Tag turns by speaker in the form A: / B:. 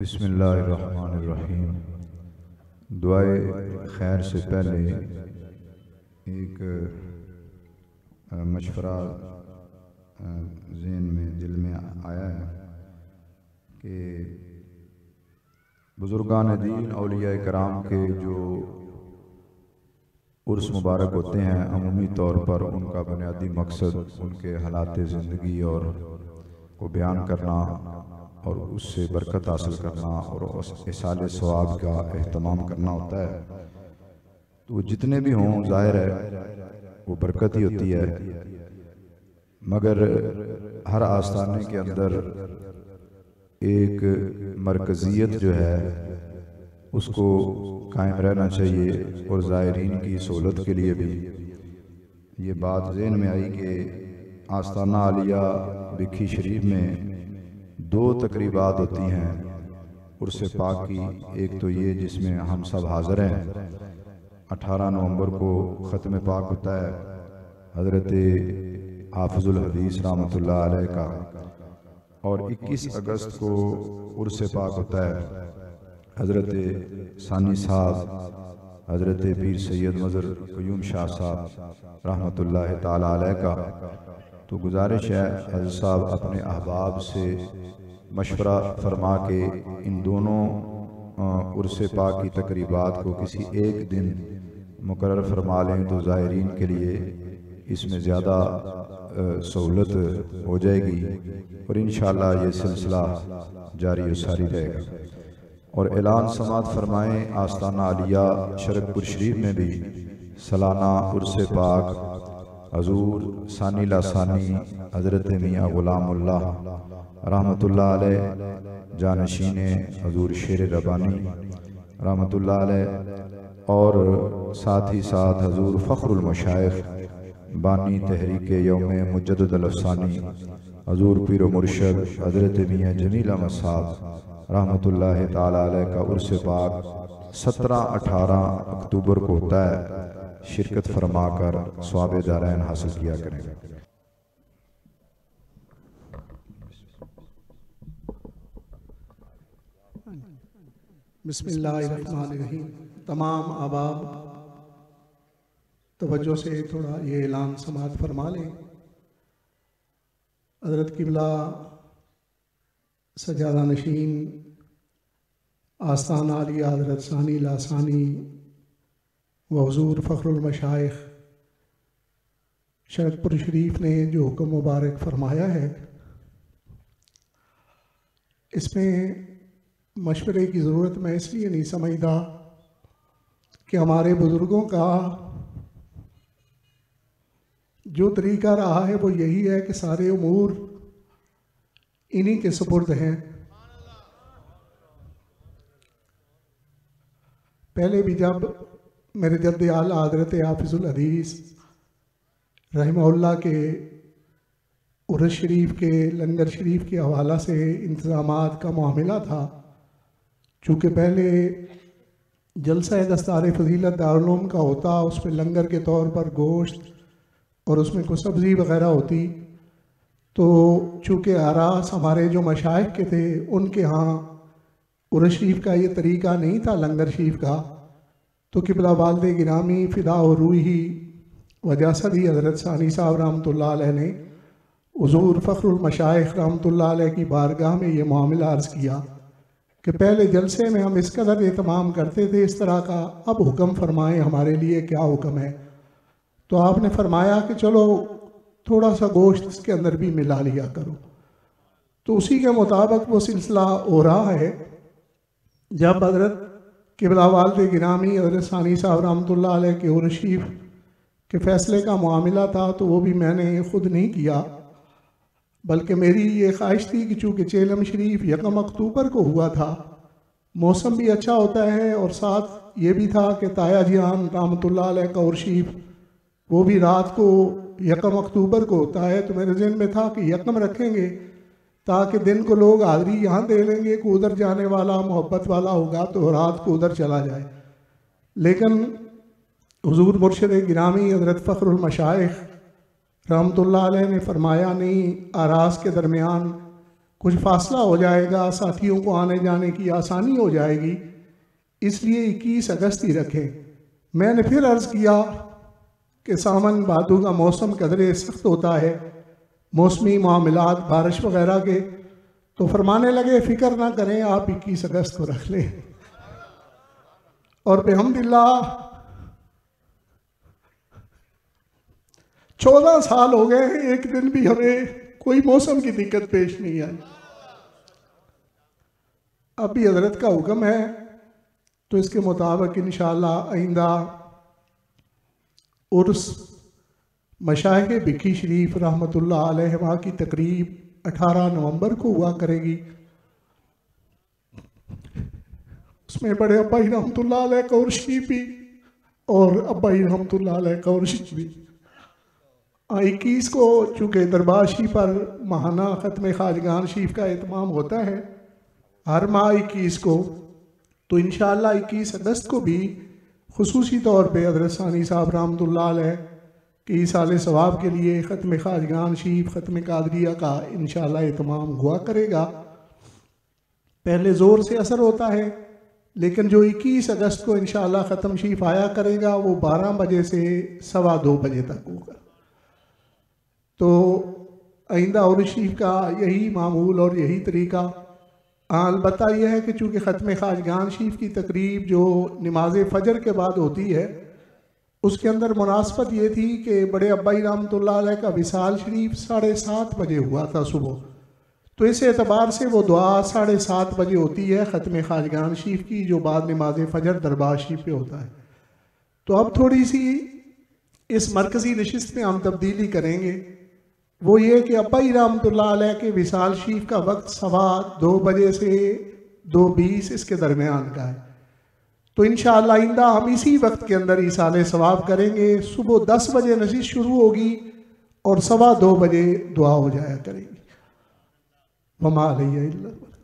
A: بسم اللہ الرحمن الرحیم۔ دعائے خیر سے پہلے ایک مشورہ ذہن میں دل میں آیا ہے کہ بزرگان دین اولیاء کرام کے جو عرس مبارک ہوتے ہیں عمومی طور پر ان کا بنیادی مقصد ان کے حالات زندگی اور کو بیان کرنا اور اس سے برکت حاصل کرنا اور اصال ثواب کا اہتمام کرنا ہوتا ہے۔ تو وہ جتنے بھی ہوں ظاہر ہے وہ برکت ہی ہوتی ہے، مگر ہر آستانے کے اندر ایک مرکزیت جو ہے اس کو قائم رہنا چاہیے، اور زائرین کی سہولت کے لیے بھی یہ بات ذہن میں آئی کہ آستانہ عالیہ بکھی شریف میں دو تقریبات ہوتی ہیں عرس پاک کی۔ ایک تو یہ جس میں ہم سب حاضر ہیں، 18 نومبر کو ختم پاک ہوتا ہے حضرت حافظ الحدیث رحمۃ اللہ علیہ کا، اور 21 اگست کو عرس پاک ہوتا ہے حضرت ثانی صاحب حضرت پیر سید مظہر قیوم شاہ صاحب رحمۃ اللہ تعالی علیہ کا۔ تو گزارش ہے حضرت صاحب اپنے احباب سے مشورہ فرما کے ان دونوں عرس پاک کی تقریبات کو کسی ایک دن مقرر فرما لیں تو زائرین کے لیے اس میں زیادہ سہولت ہو جائے گی، اور انشاءاللہ یہ سلسلہ جاری و ساری رہے گا۔ اور اعلان سماعت فرمائیں آستانہ عالیہ شرک پور شریف میں بھی سالانہ عرس پاک حضور ثانی ثانی حضرت میاں غلام اللہ رحمۃ اللہ علیہ جانشین حضور شیر ربانی رحمۃ اللہ علیہ، اور ساتھ ہی ساتھ حضور فخر المشائخ بانی تحریک یوم مجدد الافسانی حضور پیر و مرشد حضرت میاں جمیل احمد صاحب رحمۃ اللہ تعالی علیہ کا عرس پاک 17-18 اکتوبر کو ہوتا ہے۔ شرکت فرما کر ثواب دارین حاصل کیا کریں۔
B: بسم اللہ الرحمن الرحیم۔ تمام احباب توجہ سے تھوڑا یہ اعلان سماعت فرما لیں۔ حضرت قبلہ سجادہ نشین آستانہ عالیہ حضرت ثانی ثانی و حضور فخر المشائخ شرک پور شریف نے جو حکم مبارک فرمایا ہے، اس میں مشورے کی ضرورت میں اس لیے نہیں سمجھتا کہ ہمارے بزرگوں کا جو طریقہ رہا ہے وہ یہی ہے کہ سارے امور انہی کے سپرد ہیں۔ پہلے بھی جب میرے جد اعلیٰ حضرت حافظ الحدیث رحمہ اللہ کے عرس شریف کے لنگر شریف کے حوالہ سے انتظامات کا معاملہ تھا، چونکہ پہلے جلسہ دستار فضیلت دارالعلوم کا ہوتا، اس میں لنگر کے طور پر گوشت اور اس میں کوئی سبزی وغیرہ ہوتی، تو چونکہ آراس ہمارے جو مشائخ کے تھے ان کے ہاں عرس شریف کا یہ طریقہ نہیں تھا لنگر شریف کا، تو قبلہ والد گرامی فدا و روحی و جسدی حضرت ثانی صاحب رحمۃ اللہ علیہ نے حضور فخر المشائخ رحمۃ اللہ علیہ کی بارگاہ میں یہ معاملہ عرض کیا کہ پہلے جلسے میں ہم اس قدر اہتمام کرتے تھے اس طرح کا، اب حکم فرمائیں ہمارے لیے کیا حکم ہے۔ تو آپ نے فرمایا کہ چلو تھوڑا سا گوشت اس کے اندر بھی ملا لیا کرو، تو اسی کے مطابق وہ سلسلہ ہو رہا ہے۔ جب حضرت قبلہ والد گرامی حضرت ثانی صاحب رحمۃ اللہ علیہ کے عرس شریف کے فیصلے کا معاملہ تھا تو وہ بھی میں نے خود نہیں کیا، بلکہ میری یہ خواہش تھی کہ چونکہ چیلم شریف 1 اکتوبر کو ہوا تھا، موسم بھی اچھا ہوتا ہے، اور ساتھ یہ بھی تھا کہ تایا جان رحمۃ اللہ علیہ کا عرس شریف وہ بھی رات کو 1 اکتوبر کو ہوتا ہے، تو میرے ذہن میں تھا کہ 1 رکھیں گے تاکہ دن کو لوگ حاضری یہاں دے لیں گے، کوئی ادھر جانے والا محبت والا ہوگا تو رات کو ادھر چلا جائے۔ لیکن حضور مرشد گرامی حضرت فخر المشائخ رحمۃ اللہ علیہ نے فرمایا نہیں، آراس کے درمیان کچھ فاصلہ ہو جائے گا، ساتھیوں کو آنے جانے کی آسانی ہو جائے گی، اس لیے 21 اگست ہی رکھیں۔ میں نے پھر عرض کیا کہ ساون بھادو کا موسم قدرے سخت ہوتا ہے، موسمی معاملات بارش وغیرہ کے، تو فرمانے لگے فکر نہ کریں، آپ 21 اگست کو رکھ لیں۔ اور بحمداللہ 14 سال ہو گئے، ایک دن بھی ہمیں کوئی موسم کی دقت پیش نہیں آئی۔ اب بھی حضرت کا حکم ہے تو اس کے مطابق انشاءاللہ آئندہ عرس مشائخ بکھی شریف رحمۃ اللہ علیہ وہاں کی تقریب 18 نومبر کو ہوا کرے گی۔ اس میں بڑے ابا ہی رحمۃ اللہ علیہ قور شریف بھی اور ابا ہی رحمۃ اللہ علیہ قور شریف بھی۔ 21 کو چونکہ دربار شریف پر ماہانہ ختم خواجگان شریف کا اہتمام ہوتا ہے ہر ماہ 21 کو، تو انشاءاللہ 21 اگست کو بھی خصوصی طور پہ حضرت ثانی صاحب رحمۃ اللہ علیہ کی ایصال ثواب کے لیے ختم خواجگان شریف ختم قادریہ کا انشاءاللہ اہتمام ہوا کرے گا۔ پہلے زور سے اثر ہوتا ہے، لیکن جو 21 اگست کو انشاءاللہ ختم شریف آیا کرے گا وہ 12 بجے سے 2:15 بجے تک ہوگا۔ تو آئندہ عرس شریف کا یہی معمول اور یہی طریقہ، البتہ یہ ہے کہ چونکہ ختم خواجگان شریف کی تقریب جو نماز فجر کے بعد ہوتی ہے، اس کے اندر مناسبت یہ تھی کہ بڑے ابائی رحمۃ اللہ علیہ کا وصال شریف 7:30 بجے ہوا تھا صبح، تو اس اعتبار سے وہ دعا 7:30 بجے ہوتی ہے ختم خواجگان شریف کی، جو بعد نماز فجر دربار شریف پہ ہوتا ہے۔ تو اب تھوڑی سی اس مرکزی نشست میں ہم تبدیلی کریں گے، وہ یہ کہ ابائی رحمۃ اللہ علیہ کے وصال شریف کا وقت 2:15 بجے سے 2:20 اس کے درمیان کا ہے، تو انشاءاللہ آئندہ ہم اسی وقت کے اندر ایصال ثواب کریں گے۔ صبح 10 بجے نشست شروع ہوگی اور 2:15 بجے دعا ہو جایا کرے گی۔ وما علیہ الا البلاغ۔